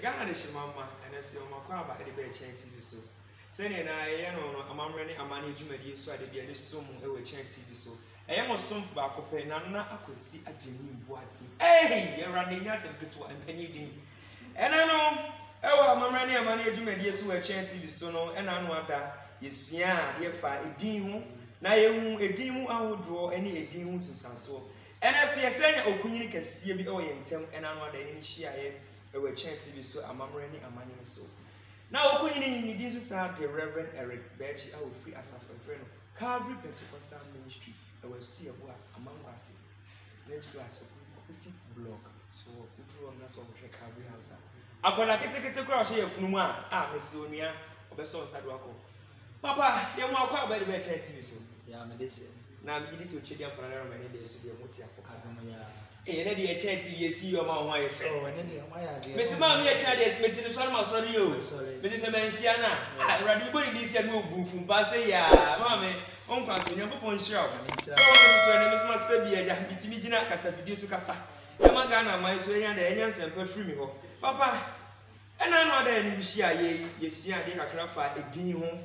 Ghana de Shimama and a Silmacaba at the Bay Chain TV so. Sending I know among running a management so I did a sum over Chain TV so. I am a sum back of pen and I could see a genuine boating. Hey, you're running us and good one penny ding. And I know, I'm running a management yes who a Chain TV so no, and I know that is dear fire a demo. Now a demo I would draw any a demo to so. And I say, I say, oh, Queen can see me or in term, and I know that any share a chance to be so. I'm running a money so. Now, Queen in this is the Reverend Eric Betty. I will free as a friend. Calvary Pentecostal Ministry. I will see a boy among us. Snatch flat opposite block. So, we drew on us over Calvary House. I will like it a crash here from one. Miss Sonia, or Besson Sadwako. Papa, you want to call by the bed chance to be so. Yeah, now, it is what you do for another many days to be a motia. Eh, ready a chance to see your mom wife. Oh, and then Miss Mammy, a child is making the son of sorry, Mrs. Manciana. I rather go in this and move from Passaya, Mammy, Uncle, never point shop. So, Miss Massabia, it's me, Jina Casa, Casa. Yamagana, my sway and the Indians and perfume. Papa, and I know that you share ye, see, I did a craft a demon.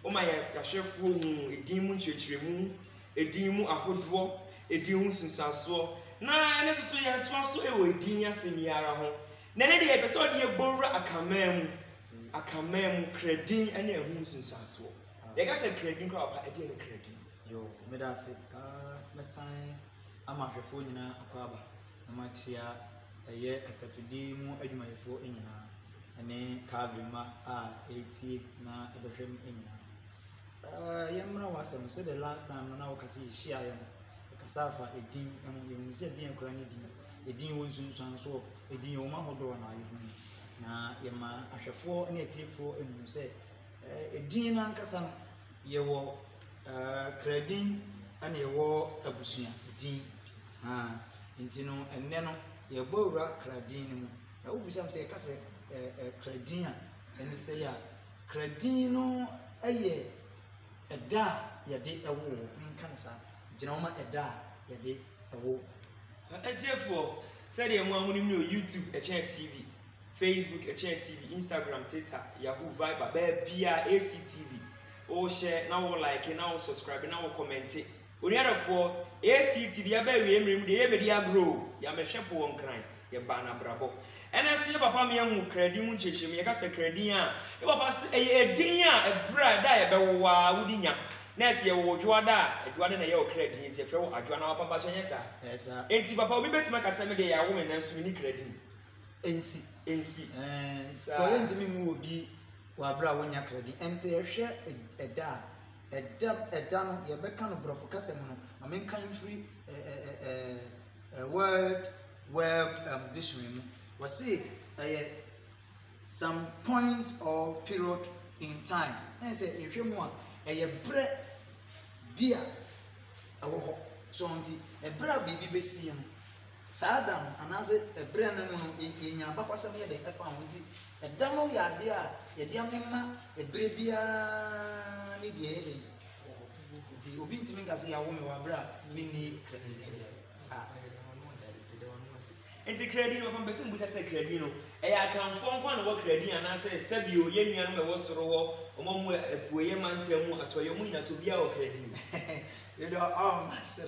Oh, my chef, a demon church remove. Edimu ahodwo edimu sunsanso na ene so ya twaso e we dinya semiara ho na ne de episode de bowra akamam credit ene ehun sunsanso ye ga se credit kwa pa ede ne credit yo me da se mesan amahwefo nyina akwaba na machia eye kasafidi mu adwumayefo nyina ene kabrema a eti na ebehwem nyina yamna wasem said the last time na wakasi share yam kasafa edin you said din kura ni din edin wonsunsan so edin o ma hodo na ayu na yema ahwefo na etifo enu se edin na nkasa no yewo kradin ana yewo abusua edin enti no enne no ye bowra kradin mu na ubusam se kase kradin a ene se ya kradin no aye Eda yade ewo nkan sa gina oma eda yade ewo etiefo said ye mo amuni mi o YouTube TV, Facebook TV, Instagram, Twitter, Yahoo, Viber, Bia, ACTV. O share now like now subscribe now comment. Oni adafo ACTV ya ba wi emrem de ye bedi agro ya mehwepo won kran ye ba na brabo ena so ye papa me hu credit mu chechim ye ka se credit a ye papa e din a ebra da ye bewowa wudinya na se ye wo dwoada na ye o credit nti fe wo adwa na papa chenye sa esa enti papa obi betima ka se me de ya wo me na so ni credit ensi so ye ntimi mu obi wa bra wonya credit ense ye hwe eda no ye beka no brofo kasem no amenkan free word dictionary was say some point or period in time and say if you want a bre bia awo ho so nti e bra bibi besi no sadam anase e bre na no enya ba kwasem ye de e fa ho nti e da no ya de a ye de amema e bre bia ni de ele nti obi ntimi ngase ya wo me wa bra mini credit enti credit no pamba sim buta se credit no e ya kan fon kwa no wo credit ana se sabio ye nua no me wo soro wo omamu epuye mantam atoye mu ina so bia wo credit you know master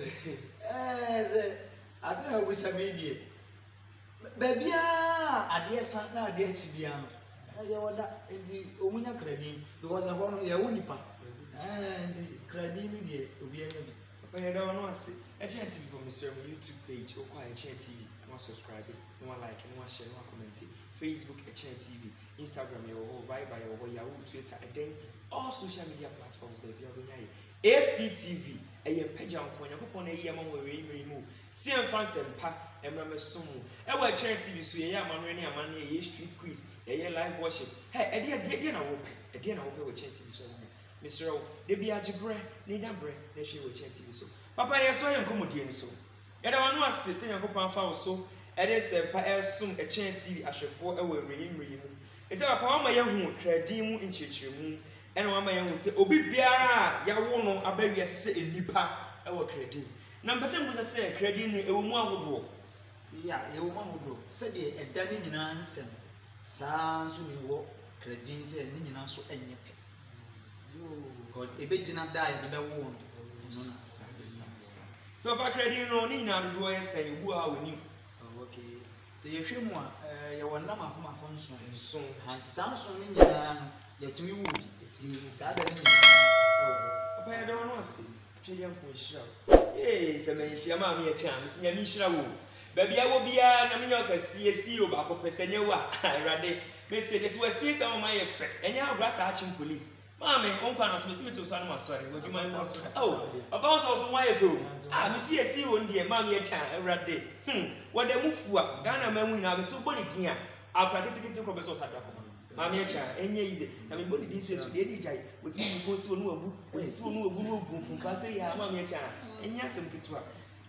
se asa wo sabidie babia ade sa na ade achi bia no ye woda enti omunya credit because of one ye wonipa enti credit ni de obi anya bi papa ye da wono ase Echia TV from Mr. YouTube page or kwa Echia TV no subscribe no like no share no comment Facebook Echia TV Instagram your Viber your Yahoo Twitter and then all social media platforms baby obunya ACTV eye page anko yakopon na yema mo we mu see fans empa emra mesumu e wa Echia TV so ye amanwe ne amane ye street quiz ye live worship hey e na wo pe Echia TV so Mr. De bi agibre ne nyabre na hwe Echia TV so Papa ye so ye nkomodie ni so ye da wanu ase se yakopon fa wo so e de se pa esum Echia TV ahwefo e wa reyimreyi mu e se papa wa ma ye hu trading mu nchechiremu ene wa ma ye hu se obi biara ya wo no abawi ase enipa e wa credit na mbese mbuza se credit ni e wo mu ahodo ya e wo mu ahodo se de eda ni nyina nsem saa nso ne wɔ kradin sɛ ne nyinaa so ɛnyɛ pɛ god ebegyina da yɛ bɛbɛwo no no na saa so papa kradin no ne nyinaa dodoɔ yɛ sɛ ebu a wɔnim okay sɛ yɛhwɛ mu a yɛwɔ nam akomako nson ha saa nson ne nyinaa no yɛtumi wu bi saa da ne nyinaa papa yɛ dɔn no ase twɛdeɛ mpo nhyira sɛ manhyia ma me yɛkyɛ a mesi nyame nhyira wo baabi a wɔ biara nyame nyɛ ɔkɛseɛ CEO baako pɛ sɛ nyɛ wo a awurade mesi ɛsɛ wasie sɛ wɔma yɛ fɛ ɛnyɛ agora saa akye police maame wonkwa na so mesi mete so no masɔre wɔbi ma no so papa wo sɛ wo so ho ayɛ fɛ o mesi yɛ CEO no deɛ ma me yɛkyɛ a awurade wɔda mu fu a Ghana ma mu nyinaa mesi wobɔ ne din a akora ketekete kɔ bɛ sɛ ɔsadra kɔma maame yɛkyɛ a ɛnyɛ yize na mebɔ ne din sɛ so deɛ de gyae wɔtumi mu kɔ si wɔ no wabu wɔsi wɔ no wabu no ogu mfompa sɛ yɛ a maame yɛkyɛ a ɛnyɛ asɛm ketewa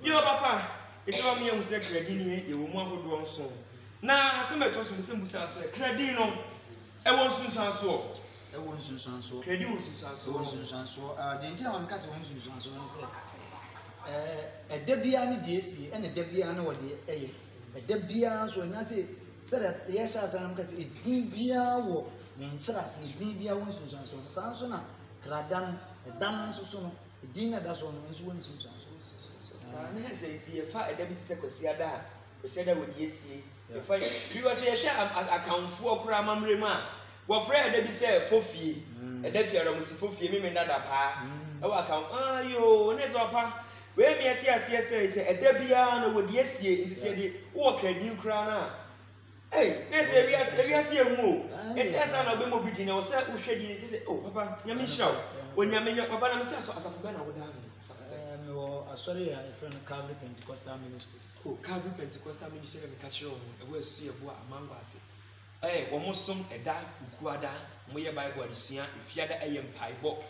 yɛ papa ɛsɛ wa meyɛ hu sɛ kradin ne yɛwɔ mu ahodoɔ nso na asɛm ɛtɔ so mesɛ mbusa sɛ kradin no ɛwɔ nsunsuansoɔ ɛwɔ nsunsuansoɔ kradin wɔ nsunsuansoɔ ɛwɔ nsunsuansoɔ deɛ nti a wɔn kasa wɔn nsunsuansoɔ no sɛ ɛda biara ne deɛ esi ɛna ɛda biara ne wɔde ɛyɛ ɛda biara nso ɛna sɛ sɛdeɛ yɛhyɛ asa no kasa edin biara wɔ ne nkyɛn ase edin biara wɔ nsunsuansoɔ saa nso na kradan ɛdan nso so no edin na ɛda so no nso wɔ nsunsuansoɔ saa ne sɛ nti yɛfa ɛda bi te sɛ kwasiada a kwasiada wɔde esie yɛfa bi wɔ sɛ yɛhwɛ akamfoɔ koraa amammerɛ mu a wɔfrɛ ɛda bi sɛ fofie ɛda fiara mu si fofie meme dada paa ɛwɔ akam ayo ne sɛ ɔpa wei mi ɛte aseɛ sɛ ɛda biara na wɔde esie nti sɛ de wɔ kradin koraa na ne sɛ ewiase emu o ɛsɛ ɛsɛ na ɔbɛma obi di na wɔsɛ wohwɛ di ne sɛ o papa nyame nhyira wo onyame nya papa na me sɛ asafo bɛ na woda no asɔre a yɛfrɛ no Calvary Pentecostal Ministries. Calvary Pentecostal Ministries na meka kyerɛ wɔn ɛwɔ asu yɛ bo a amango ase wɔn som ɛda kukuada wɔyɛ Bible adesua efiada ɛyɛ mpaebɔ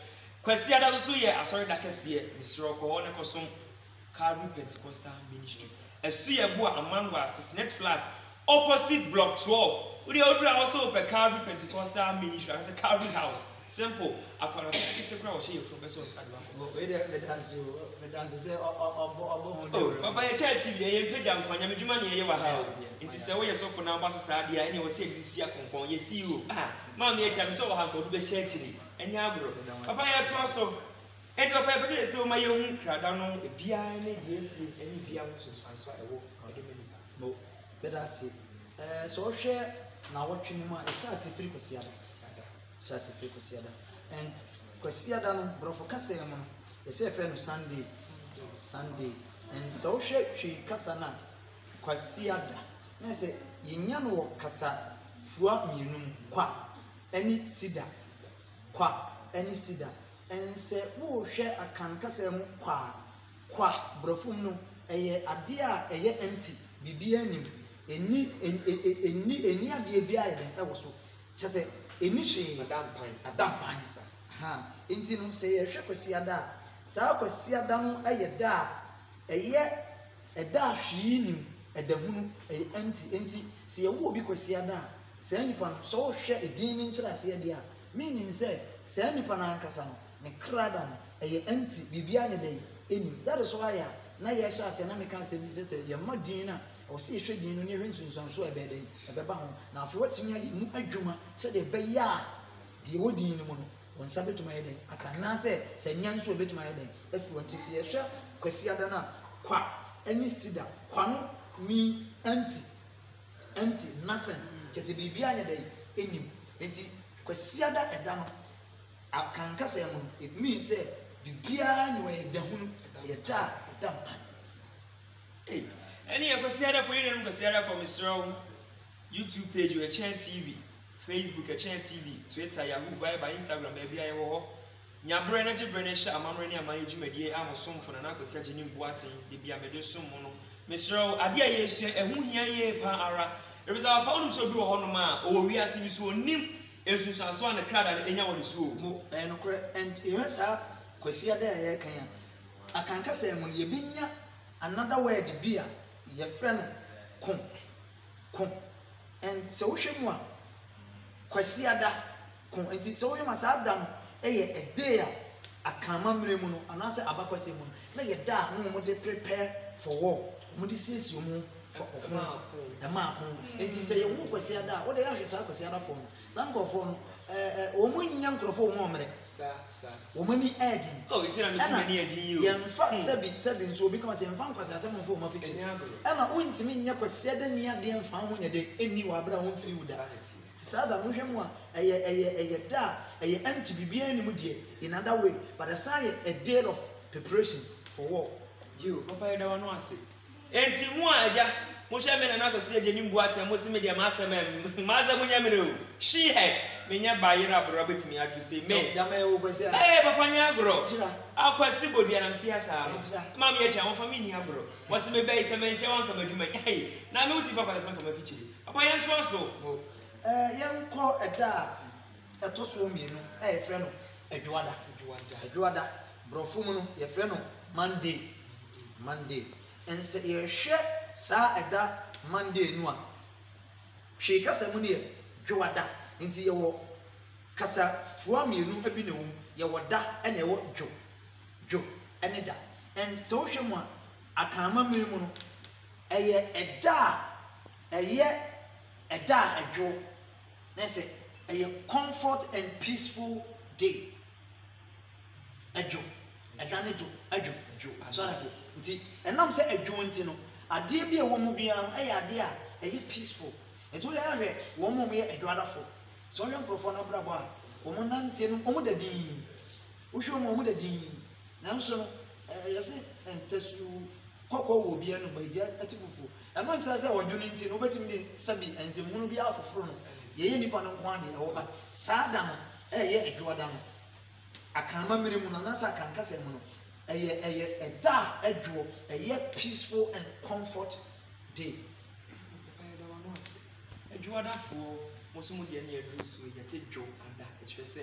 kwasiada nso yɛ asɔre da kɛseɛ mesrɛ kɔ wɔn kɔ som Calvary Pentecostal Ministry asu yɛ bo a amango ase net flat opposite block 12 wodi odura also pe Calvary Pentecostal Ministry as a Calvary House simple akwara ketekete kura wo hye yefro be so nsade wako we dey dance say obo ho dey papa ye church TV ye pagya nkwanya medwuma ne ye wa ha nti se wo ye sofo na aba so saa dia ene wo se edisi akonkon ye CEO ma me echa me so wo ha nkodu be share chiri enya agro papa ye to aso enti papa ye pede se wo ma ye hu krada no ebia ne de esi ene bia wo so anso ewo ade me nipa no better say so hwe na wotwe ni mu a ehya se firi kwasiada shasi free kwasiada and kwasiada no brofo kasa yemo no yese frɛ no Sunday and so hwe twi kasa na kwasiada na sɛ yenya no wɔ kasa fua mienum kwa ani sida and sɛ wo hwɛ akan kasa yemo kwa brofo no ɛyɛ ade a ɛyɛ empty bibia anim eni ade bia yɛ den ɛwɔ so kyɛ eniche adam pansa enti no sɛ yɛhwɛ kwasiada a saa kwasiada no ɛyɛ da a ɛyɛ ɛda hwii nim ɛda hunu ɛyɛ enti sɛ yɛwɔ obi kwasiada a saa nipa no sɛ wohwɛ edin ne nkyerɛ ase yɛde a meaning sɛ saa nipa no ankasa no ne krada no ɛyɛ empty bibia nyɛ dɛ enim that is why na yɛhyɛ ase na meka asɛm bi sɛ yɛma din na ɔsɛ yɛhwɛ din no ne yɛhwɛ nsunsuanso ɛbɛdɛ ɛbɛba ho na afei watumi ayɛ mu adwuma sɛdeɛ ɛbɛyɛ a deɛ wɔ din no mu no wɔn nsa bɛtumi ayɛ dɛn aka anaasɛ sɛ nya nso bɛtumi ayɛ dɛn afiri wɔn ti sɛ yɛhwɛ kwasiada no a kwa ɛne sida kwa no means empty nothing kyɛ sɛ biribi anyɛ dɛn ɛnim nti kwasiada ɛda no akankasa yɛ no it means sɛ biribiara nyɛ wɔyɛ da hunu ɛyɛ da a ɛda mpa any kwasiada for you kwasiada for Mr. YouTube page or Chen TV, Facebook a Chen TV, Twitter, Yahoo, Viber, Instagram, maybe I will. Nyabre na jibrene sha amamre ne amanage medie amosom fo na na kwasi agye ni mbuaten de bia mede som mo no mesro ade a yesu ehu hia ye pa ara ebisa pa onum so bi wo honom a o wi ase bi so onim esusuaso an krada na enya woni so mo no kore and ehasa kwasi ade a ye kan a akanka se mo ye binya another word bi a ye frɛ no kom and sɛ wohwɛ mu a kwasi ada kom enti sɛ wohwɛ ma sa adam ɛyɛ a day a akama mmerɛ mu no anaasɛ abakwasi mu na yɛ da no mo de prepare for war mo de siesie mu ɛma ako enti sɛ yɛ wo kwasi ada wo de ahwɛ saa kwasi ada fo no saa nkɔfo no wo mu nya nkrɔfo wo mu omre wo mu ni edin it's na me ni edin you yɛn fa sebi nso obi kama sɛ yɛn fa nkwasi asɛm mfo ma fichi ɛna wontimi nya kwasi ada ni ade mfa ho nya de eni wa abra ho mfi wuda saa da mohwɛ mu a ɛyɛ da ɛyɛ empty bibia ni mu de in other way but the say a day of preparation for war you papa yɛ da wa no ase enti mu a agya mo hwɛ me na na kwasi agya ni mbu atia mo se me de ma asɛm nya me no she head me nya bayira abro betimi adwo se me ya me wo kwasi papa nya agro akwasi bodua na mtia saa ma me achi awon fa me ni agro wo se me bai se me nhyɛ wan kama dwuma na me wuti papa se kama fichiri papa yɛ ntwa so yɛn kɔ ɛda a ɛtɔ so mienu yɛ frɛ no adwoada brɔfo mu no yɛ frɛ no monday ɛnsɛ yɛhwɛ saa ɛda monday no a hwee kasa mu no yɛ dwoada nti yɛwɔ kasa foa mienu bi na wɔm yɛwɔ da ɛna yɛwɔ dwo ɛne da and sɛ wohwɛ mu a akanama mmiri mu no ɛyɛ ɛda a ɛdwo na sɛ ɛyɛ comfort and peaceful day ɛdwo ɛda ne dwo so ana sɛ nti ɛnam sɛ ɛdwo nti no adeɛ bi a ɛwɔ mu biara ɛyɛ adeɛ a ɛyɛ peaceful nti wode ahwɛ wɔn mu yɛ ɛdwoadafo sɛ ɔhwɛ nkurɔfoɔ no brabɔ a wɔn nante no wɔn da dinn wohwɛ wɔn da dinn nanso no yɛsɛ ntasu kɔkɔɔ wɔ bia no bagya ati fufuo ɛno nkyerɛ sɛ wɔdwo no nti no wobɛtumi de sɛbi nsɛmhunu bi afoforo no yɛyɛ nipa no nko ade ɛwɔ ba saa da no ɛyɛ adwoada no akanma mmere mu no anaasɛ akankasa mu no ɛyɛ ɛda a ɛdwo ɛyɛ peaceful and comfort day adwoadafoɔ mo so mu deɛ ne yɛduru so yɛsɛ dwo ada ɛkyerɛ sɛ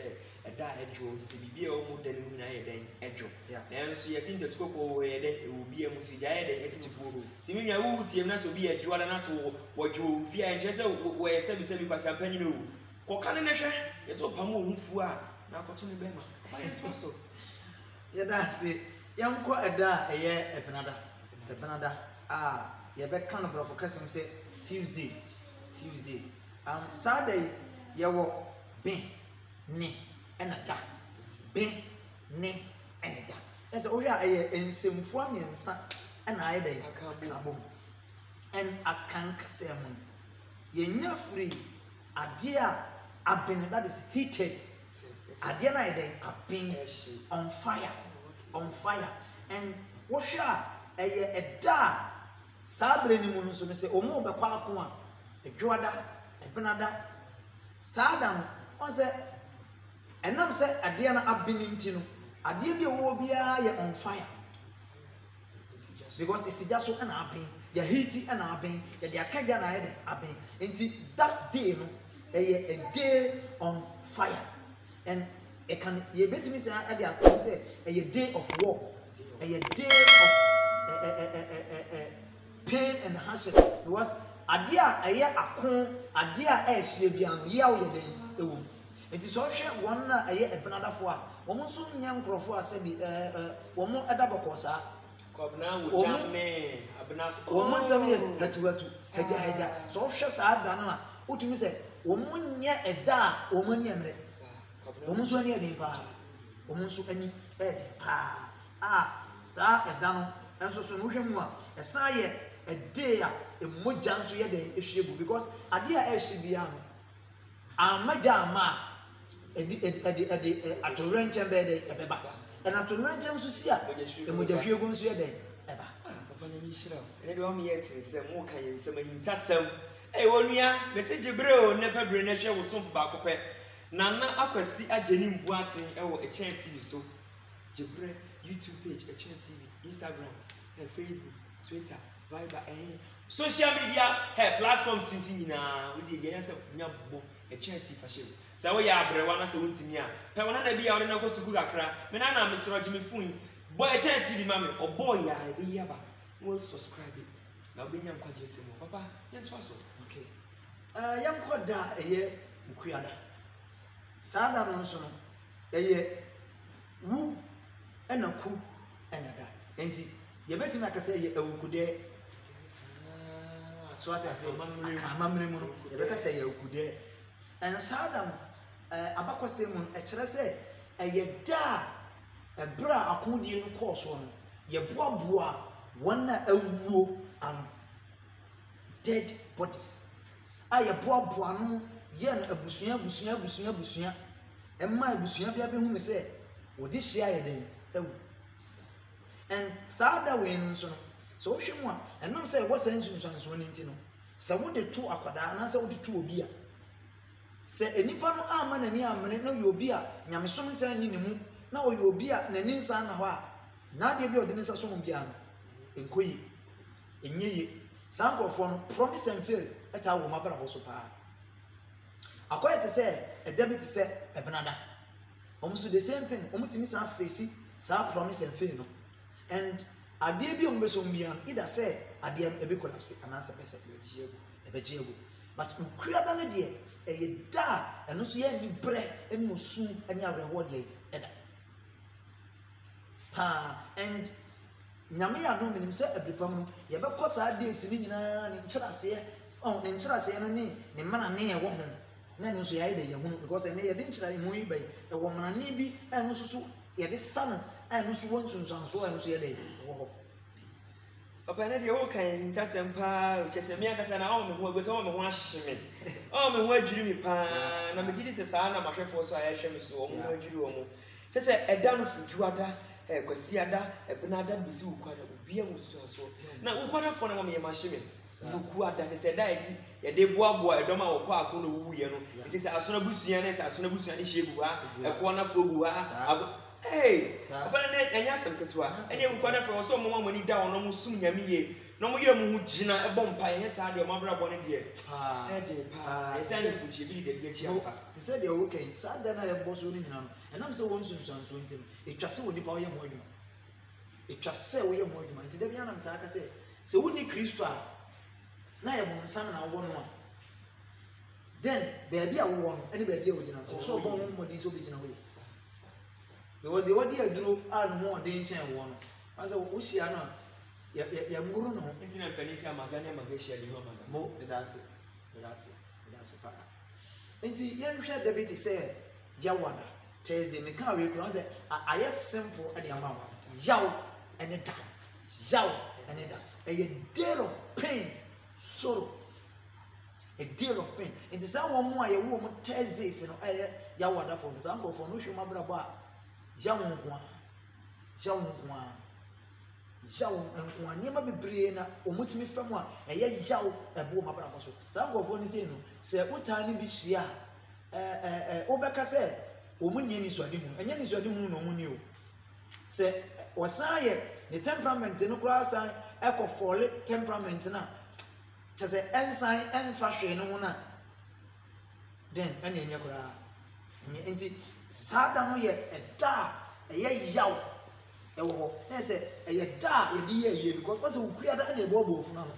ɛda a ɛdwo nti sɛ biribi a ɛwɔ mu da no mu nyinaa yɛ dɛn ɛdwo nanso yɛsɛ ntasikɔkɔɔ wɔ yɛ dɛn ɛwɔ bi a mu so gya yɛ dɛn ɛtitifoɔ nti me nua wowu tie mu na sɛ obi yɛ adwoada na sɛ wɔdwo ofi a ɛnkyerɛ sɛ wɔyɛ sɛbisɛbi kwasi ampanyini o kɔka ne hwɛ yɛsɛ ɔpam wɔ hufuo a na akɔto ne bɛma mayɛntoa so yɛda ase yɛnkɔ ɛda a ɛyɛ ɛpenada a yɛbɛka no brɔfo kasɛm sɛ Tuesday saa da yi yɛwɔ ben ne ɛna da ɛsɛ wohwɛ a ɛyɛ nsɛmfua mmiɛnsa ɛna ayɛ da yi akabom ɛn akankasa mu yɛnya firi adeɛ a abene that is heated adeɛ na ayɛ da yi abene on fire and wohwɛ a ɛyɛ ɛda a saa bere ne mu no nso ne sɛ ɔmo bɛkɔ ako a adwoada ɛpenada saa da no ɔn sɛ ɛnam sɛ adeɛ no abene nti no adeɛ bi a ɛwɔ biara yɛ on fire because esigya so ɛna abene yɛ heat ɛna abene yɛde akagya na ayɛ de abene nti that day no ɛyɛ a day on fire and ɛkan yɛbɛtumi sɛ ɛde ato sɛ ɛyɛ day of war ɛyɛ day of pain and hardship because adeɛ a ɛyɛ ako adeɛ a ɛhyɛ bia no yaw yɛ den ɛwɔ mu nti sɛ ɔhwɛ wɔn a ɛyɛ ɛpenadafo a wɔn nso nyɛ nkorɔfo a sɛbi wɔn ɛda bɔkɔɔ saa wɔn nsɛm yɛ hatuhatu hagya sɛ ɔhwɛ saa da no a wotumi sɛ wɔn nyɛ ɛda a wɔn ani mmerɛ wɔn nso ani ɛden paa wɔn nso ani ɛden paa a saa ɛda no nso so no wohwɛ mu a ɛsan yɛ ɛde a emogya nso yɛ den ehwie gu because adeɛ a ɛhyɛ bia no amagya ama a ɛde atɔwura nkyɛn bɛyɛ den ɛbɛba ɛna atɔwura nkyɛn nso si a emogya hwie gu nso yɛ den ɛba. papa na mi hyira ɛna deɛ wɔn yɛ te nsɛm wɔn ka yɛ nsɛm ahintasɛm wɔn nua message bere o ne pɛ bere na ɛhwɛ wɔ so baako pɛ nana akwasi agye ne mbu aten ɛwɔ ɛkyɛn tv so gyebrɛ YouTube page ɛkyɛn tv Instagram Facebook Twitter Viber social media platforms since nyinaa we dey get nya bo ɛkyɛn tv fashion sɛ wo yɛ abrewa na sɛ wontimi a pɛ wona na bia wo na kɔ sukuu kakra me na na mesrɛ gye me phone bo ɛkyɛn tv ma me ɔbɔ ya ɛbɛ yaba wo subscribe na wo benya nkwaje sɛ mo papa yɛntoa so okay yɛnkɔ da ɛyɛ ukuada saa da no nso no ɛyɛ wu ɛna ku ɛna da enti yɛbɛtumi aka sɛ ɛyɛ awukudɛ so ate ase amamre mu no yɛbɛka sɛ yɛ okude ɛnsa da no abakɔsɛ mu no ɛkyerɛ sɛ ɛyɛ da a ɛbrɛ a akodie no kɔɔ so no yɛboaboa wɔn a awuo and dead bodies a yɛboaboa no yɛ no abusua ɛma abusua bia bɛhu me sɛ wɔde hyia yɛ den awu and saa da wei no nso no sɛ wohwɛ mu a ɛnam sɛ ɛwɔ sɛ nsunsuansoɔ no nti no sɛ wode to akwadaa anaasɛ wode to obi a sɛ enipa no ama n'ani amene na ɔyɛ obi a nyamesom nsa ni ne mu na ɔyɛ obi a n'ani nsa na hɔ a n'adeɛ bi a ɔde ne nsa som bia no nkɔ yi ɛnyɛ yie saa nkurɔfoɔ no promise and fail ɛtaa wɔ mu abrabɔ so paa akɔyɛ te sɛ ɛda bi te sɛ ɛbenada wɔn nso the same thing wɔn tumi saa face saa promise and fail no and adeɛ bi a wɔn bɛ so bia no either sɛ adeɛ no ɛbɛ collapse anaasɛ ɛbɛ sɛ ɛbɛgye egu but okuada no deɛ ɛyɛ da a ɛno nso yɛ ani brɛ ɛne osu ɛne awerɛhoɔ deɛ ɛda paa and nyame yɛ adom menim sɛ abiripam no yɛbɛkɔ saa days no nyinaa ne nkyerɛaseɛ no ne mmana ne ɛwɔ ho na ɛno nso yɛayɛ dɛ yɛhunu because ɛnɛ yɛde nkyerɛmu yi bɛyi ɛwɔ mmanane bi ɛno nso so yɛde sa no ɛno nso wɔ nsonsansoɔ ɛno nso yɛ dɛ ɛwɔ hɔ papa ne deɛ wokan ntasɛm paa kyɛ sɛ me ankasa na ɔmo me ho agu sɛ ɔmo me ho ahye me ɔmo me ho adwiri me paa na megye di sɛ saa na mahwɛfoɔ so a yɛhwɛ me so ɔmo ho adwiri wɔn kyɛ sɛ ɛda no fituada kwasiada ɛbenada bisi wukwada obia wusuaso na wukwadafoɔ na ɔmo yɛ mahye me wukwada kyɛ sɛ ɛda yɛde boaboa ɛdɔm a wɔkɔ akɔ na wuwuyɛ no nti sɛ asɔna busua ne sɛ asɔna busua ne hyɛ gu ha ɛkɔɔ nafoɔ gu ha papa ne ɛnyɛ asɛm ketewa ɛne wukwadafoɔ wɔ sɛ ɔmo ma ni da ɔno mo sum nyame yie na ɔmo yɛ mo ho gyina ɛbɔ mpa ɛnyɛ saa deɛ ɔmo abrabɔ ne deɛ ɛde paa ɛsɛ ne fukyie bi de bi akyi apa te sɛ deɛ wokan saa da na yɛbɔ so no nyina no ɛnam sɛ wɔn nsunsuansoɔ nti no ɛtwa sɛ wɔ nipa wɔyɛ mo adwuma ɛtwa sɛ wɔyɛ mo adwuma nti da bi anam taa ka sɛ wonni kristo a na yɛ bonsam na wɔwɔ no a then baabi a wɔwɔ no ɛne baabi a wɔgyina so sɛ ɔbɔ wɔn mmɔden sɛ ɔbɛgyina hɔ yɛ deɛ wɔde aduro a no ho ɔden nkyɛn wɔ no asɛ wohyia no a yɛmmoro no ho nti na mpanin sɛ amaga ne amaga hyia de ho amaga mo ɛdaase paa nti yɛnhwɛ da bi te sɛ yawada Thursday meka awie kura sɛ ayɛ simple ɛde ama wa yaw ɛne da ɛyɛ day of pain sorrow a day of pain nti saa wɔn mu a yɛwɔ mu Thursdays no ɛyɛ yawada fo no saa nkurɔfoɔ no hwɛ mu abrabɔ a yaw nkoa nneɛma bebree na ɔmotumi fam a ɛyɛ yaw ɛbɔ wɔn abrabɔ so saa nkurɔfoɔ no sei no sɛ wotaa ne bi hyia wobɛka sɛ wɔn nyɛ nisuade hu ɛnyɛ nisuade hu na wɔn ni o sɛ wɔsan yɛ ne temperament no koraa san ɛkɔ fɔle temperament na kyɛ sɛ ɛnsan ɛnfa hwee no ho na then ɛna ɛnyɛ koraa nti saa da no yɛ ɛda a ɛyɛ yaw ɛwɔ hɔ na sɛ ɛyɛ da a yɛde yɛ yie because wɔn sɛ wokua da ɛna ɛbɔɔbɔ ofunu ano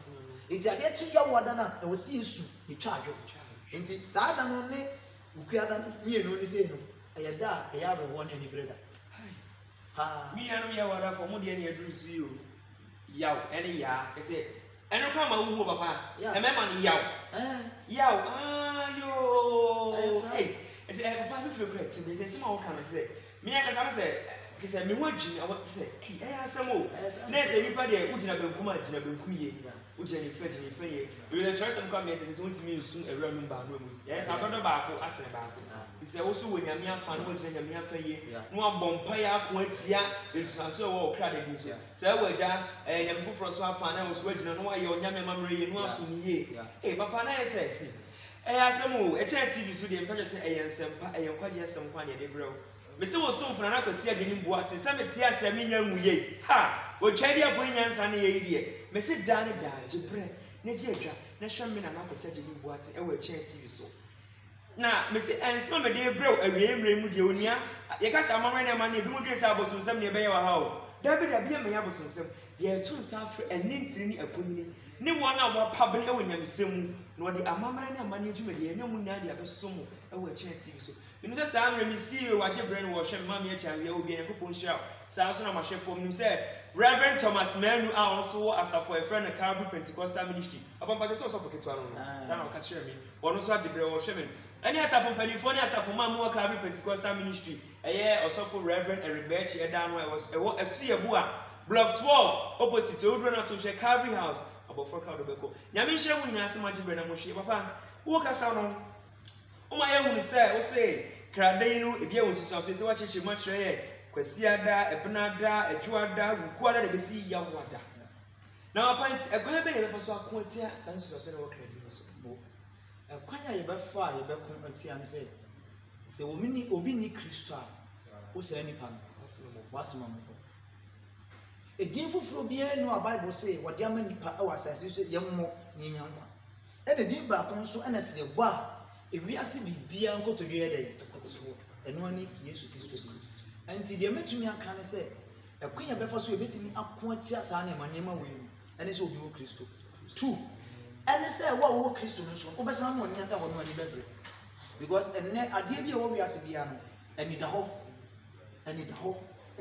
nti adeɛ kye yaw ada na ɛwɔ si esu etwa adwo nti saa da no ne wokua da mmienu ne sei no ɛyɛ da a ɛyɛ awerɛhoɔ ne anibere da mianom yɛ wadafo mo deɛ ne yɛduru so yi o yaw ɛne yaa kyɛ sɛ ɛno kora ma wohuo papa ɛmɛma no yaw ɛsɛ papa fifiri kora timi sɛ sɛma woka no sɛ meyɛ kasa no sɛ kyɛ sɛ me ho adwini sɛ ɛyɛ asɛm o na ɛsɛ nnipa deɛ wogyina benkum a gyina benkum yie wogyina nifa yie ɛwɛ kyerɛ sɛm kora meyɛte sɛ wontumi nsu awura no baano mu yɛyɛ sɛ adɔdɔ baako asene baako nti sɛ wo so wɔ nyame afa no wogyina nyame afa yie na wabɔ mpaeɛ ako atia nsunaso a ɛwɔ wo kra dadi so sɛ ɛwɔ agya nyame foforɔ so afa na wo so woagyina no woayɛ onyame amammerɛ yie na woaso no yie papa na yɛ sɛ ɛyɛ asɛm o ɛkyɛn tv so deɛ mpɛkyɛ sɛ ɛyɛ nsɛmpa ɛyɛ nkwagye asɛm kwa ne yɛde brɛ wo mese wo so mfana na kwasi agye ne mboa te sɛ mete asɛ menya nwu yie otwa di afɔ nyansa ne yɛ deɛ mese daa ne daa gye brɛ ne gye atwa na hwɛ me na na kwasi agye ne mboa te ɛwɔ ɛkyɛn tv so na mese ɛnsɛm mede brɛ wo awie mmerɛ mu deɛ onia yɛka sɛ amammerɛ ne ama ne ebi mu dwe sɛ abosonsɛm ne ɛbɛyɛ wɔ ha o dabi ɛmɛyɛ abosonsɛm yɛto nsa afrɛ ɛne ntiri ne aponyini ne wɔn a wɔapabene ɛwɔ nyamesɛm mu no the amamra na management ye no mu na dia besom e wo Chen TV so nim say saa amre mi CEO waje brain wo hwe mama ye cha we obi en ko ponhia saa so na ma hwe fom nim say Reverend Thomas Manu a also wo asafo e friend Calvary Pentecostal Ministry apapa so for ketwa no saa na o ka kire mi wono so age brain wo hwe me any asafo panifo ni asafo ma mo Calvary Pentecostal Ministry eye osofo Reverend Eric Bechi e dan no e was e wo esu yebu a block 12 opposite Odro na social Calvary House about 4 crowd obeko nyame hye mu nyina asema age brain na mo hye papa wo kasa no o ma ye hu say o say kradan no ebia wo susu afi say wa cheche ma kire ye kwasiada ebenada adwuada wukuada de besi ya wada na papa egwan be ye be so akontia sansu so na wo kradan so bo kwanya ye be fa ye be kon atia ne say se obi ni Kristo a wo say nipa no wasema mo edin fufuro bia no a Bible say wode ama nipa e wasase so yemmo nyenya nkwa e de din ba kon so ena se de bo a ewiase bibia nkotodwe ye dey eno ani Yesu Kristo bi anti de metumi aka ne say ekwanya be fa so ebetimi ako atia saa na manema we ene se obi wo Kristo 2 ene say wo Kristo no so obesa mo nyanta wo no ani bebre because enne ade bia wo wiase bia no ani da ho ene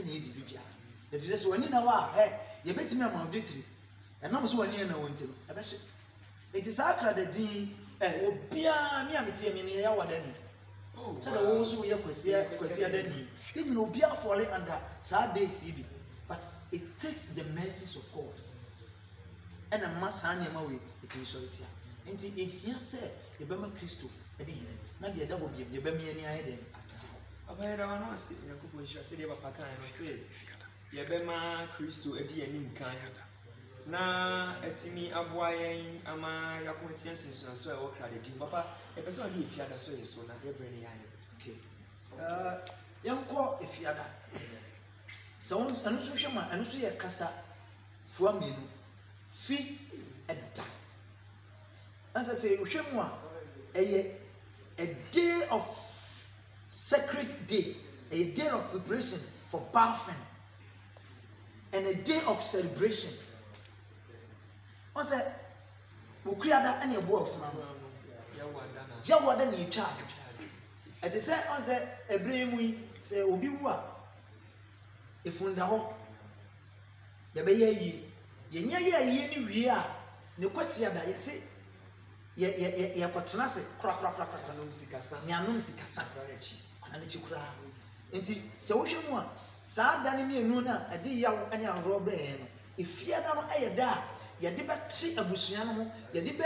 ye bibia if you say wani na wa ye betimi ama odetiri enam so wani na wontiro ebe hye enti saa kra da din obia mi amete mi ne ya wada ni so da wo so ye kwasi da ni even obia fall under saa day cb but it takes the mercies of God and a masanya ma we it is solid enti ehia say ye be ma Kristo e de hin na de da wo bi ye be mi ani aye den abayira wana ase Yakobo hia say de papa kan no say ye be ma Kristo edi anim kan na etimi aboa yen ama yakometia sunsun so e wo kra de din papa e pese on efiada so ye so na de bre ne yan okay yanko efiada so anu so hwema anu so ye kasa fua menu fi edda asa say hwemu a eye a day of sacred day, a day of preparation for bathing and a day of celebration. On say, Ukriada and your wolf, Jawada ni child. At the same on say, a brave we say, Ubiwa. If we know, Yabe ye near ye, we are no question that you see. Ye patronase, crack, Nanum Sikasa, Anachukra. Inti, so we want. Sa danimi enuna ade yawo anya robe no efia da no ayeda ye de betri abusua no ho ye de be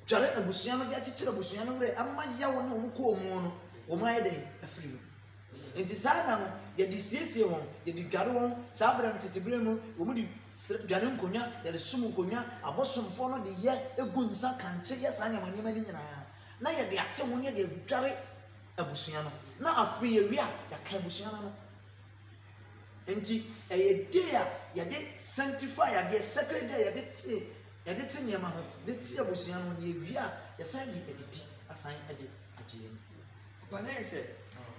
dware abusua no de akikira abusua no wure amma yawo no wo ko mu no wo ma ayeda afiri no enti sa da no ye de siesie won ye de dware won sa bra no tetebere mu wo mu de dware nkonya ye de sum nkonya abosomfo no de ye egu nsa kanche ye sa anya manema ni nyina na ye de ate won ye de dware abusua no na afiri ye wi a ya ka abusua no enti a day ya de sanctify ya de sacred day ya de tinyama ho de tia bosia no ye wi a ya san di edidi asan ade agye papa na ese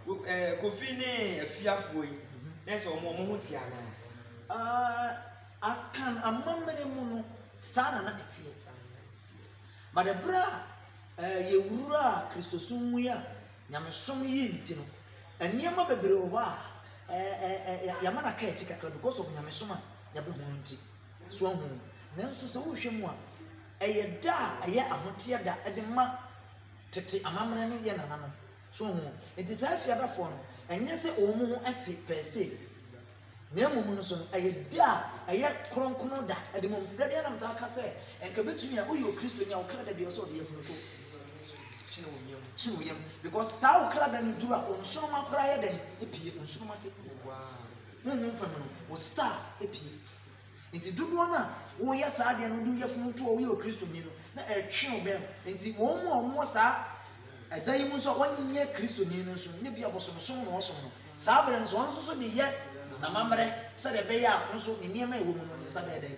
kofi ne afiafo yi na ese omo ho tia na akan amamene mu no sana na etie but the bra ye wura Kristo sum ya nyamesom yi nti no eniema bebre wo ha yamana ka echi kakra because of nyamesoma yabe hunti so hu nanso se wo hwemu a eye da eye ahote da ede ma tete amamana ne ye nanano so hu enti sa fia da fo no enye se omu hu ati per se na emu no so eye da eye kronkron da ede mo mti da dia na mta ka se enka betumi a oyo Kristo nya wo kra da bi o so de yefunu to chinu because sao kra da ni dura onso ma kra ye den epie onso ma te no fam no wo star epie nti dudu na wo ye saa de no du ye funu to wo ye Kristo ni no na etwe obem nti wo mo saa edan mu so wonye Kristo ni no so ne bia bosom no so no saa bere no so onso so de ye na mamre se de be ya onso ni niam e wo mu no de sa be den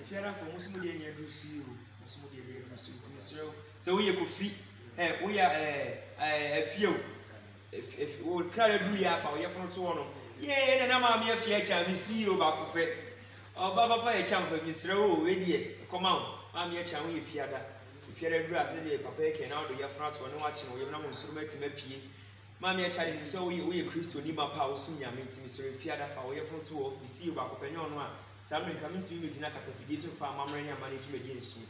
if you are from muslim de nya do si o muslim de nya do si o so we kofi we are fio if we try to do ya fa we from to no ye na ma me afia cha me si o ba ko fe o baba fa e cha fa mi sre o we die come on maame echa wo ye fiada fiada dura se de papa eke na odo ye fra to ne wa che no ye na mo nsuru mati mapie maame echa de so wo ye Kristo ni mapa wo sum nyame ntimi so fiada fa wo ye fro to wo isi ba kopanyo no a sa me nka ntimi me gina kasa fidi so fa amamre ni amane dwuma di nsu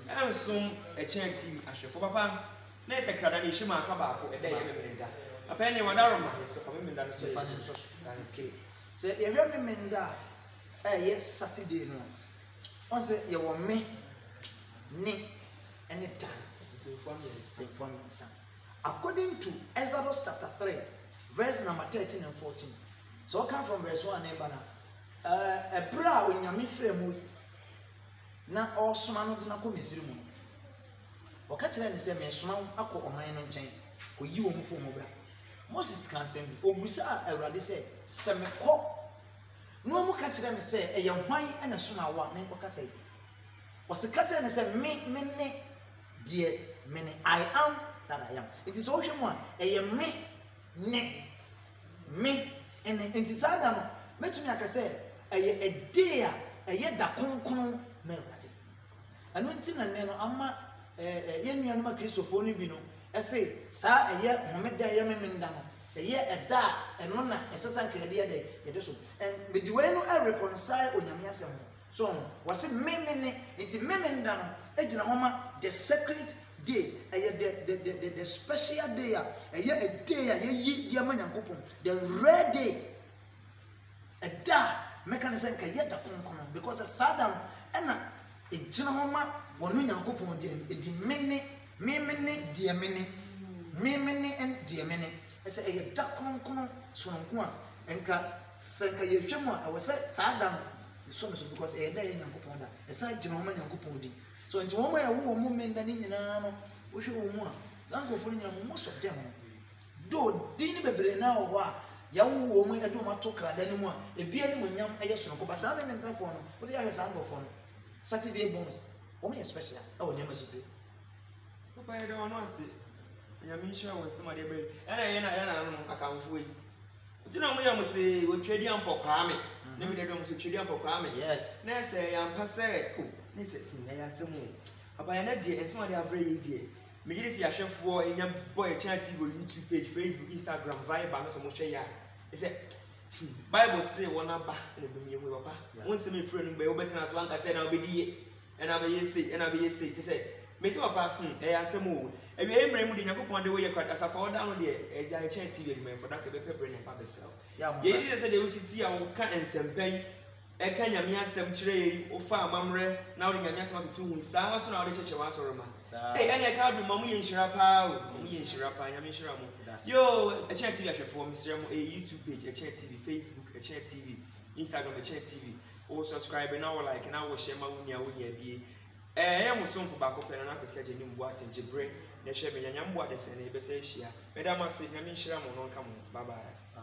ensom echa TV ahwefo papa na ese krada ni hwema aka ba ko ede ye memenda papa ne wadaro ma so fa memenda no so ye so se ye hwe memenda ye Saturday no on se ye wo me ni any time say from son according to Exodus chapter 3 verse number 13 and 14 so come from verse 1 and bana ebra onyame frɛ Moses na ɔsoma no na kɔ Misiri mu ɔka kyerɛ ne sɛ me soma akɔ ɔman no nkyɛn kɔ yi wɔn fo mu bra Moses kan sɛ bi obusa Awurade sɛ me kɔ no mu ka kyerɛ me sɛ ɛyɛ hwan ɛna soma wa me nkɔ ka sɛ ɔse ka kyerɛ ne sɛ me ne deɛ me ne I am that I am it is ohwe mu a ɛyɛ me ene nti saa da no metumi aka sɛ ɛyɛ ɛde a ɛyɛ da kronkron na Awurade ɛno nti na ne no ama yɛnua no ma Kristofo no bi no ɛsɛ saa ɛyɛ homeda ɛyɛ memenda no ɛyɛ ɛda a ɛno na ɛsesa nkɛde yɛ de so and mediwe no reconcile onyame asɛm so wɔse memene nti memenda no egyina homa the sacred day ɛyɛ the special day a ɛyɛ a day a yɛyi di ama Nyankopɔn the rare day ɛda meka ne sɛ nka yɛ da kronkron because saa da no ɛna egyina homa wɔno Nyankopɔn di memene deɛ memene and deɛ mene ɛsɛ ɛyɛ da kronkron sononko a nka sɛ nka yɛhwɛ mu a ɛwɔ sɛ saa da no so because ɛyɛ da yɛ Nyankopɔn da ɛsɛ gyina homa Nyankopɔn di so nti wɔn a ɛwɔ wɔn menda ne nyinaa no wohwɛ wɔn mu a saa nkɔfo no nyinaa most of them do din ne bebree na wɔ hɔ a yɛwo wɔn ɛde wɔn ato krada ne mu a ebi anim nyam ɛyɛ sononko ba saa ne ntafoɔ no wɔde yɛahwɛ saa nkɔfo no Saturday bonus wɔn yɛ special ɛwɔ nneɛma bebree papa yɛ de ɔno ase nyame nhyira wɔn nsɛm ade bɛyɛ ɛna no akamfo yi nti na mo yɛ mo se wɔtwadi ampɔkwaa me ne me de dɔm so twadi ampɔkwaa me yes na sɛ yɛampa sɛ o ne sɛ ɛyɛ asɛm o papa yɛ na deɛ nsɛm ade abrɛ yɛ deɛ megye de si ahwɛfoɔ ɛnya bɔ ɛkyɛn TV YouTube page Facebook Instagram Viber no so mo hwɛ yɛ a sɛ Bible say wɔn aba na bɛm yɛ mu papa wɔn nsɛm efiri no bɛyɛ wɔbɛtena so anka sɛ na wɔbɛdi yɛ ɛna bɛyɛ sei te sɛ mesi papa ɛyɛ asɛm o ebi emre mu de Nyankopɔn de wo yɛ kwata safa wo da no de ɛgya ɛkyɛn TV adwuma for da ka bɛpɛ brɛ ne pa bɛsɛw yɛ yi sɛ de wo siti a wo ka nsɛmpɛn ɛka nyame asɛm kyerɛ yɛ wo fa amamrɛ na wo de nyame asɛm atoto hu saa so na wo de kyekye wa asɔre ma ɛna ɛka do ma mu yɛ nhyira pa o mu yɛ nhyira pa nyame nhyira mu yo ɛkyɛn TV ahwɛfoɔ mesrɛ mu YouTube page ɛkyɛn TV Facebook ɛkyɛn TV Instagram ɛkyɛn TV wo subscribe na wo like na wo share ma wo nya bie ɛyɛ mo somfo baako pɛ na apɛsɛ agye ne mbo atengye brɛ na hwɛ me nyanya mbo adesɛ ne bɛsɛ ahyia mɛda ma se nyame nhyira mo no nka mo bye bye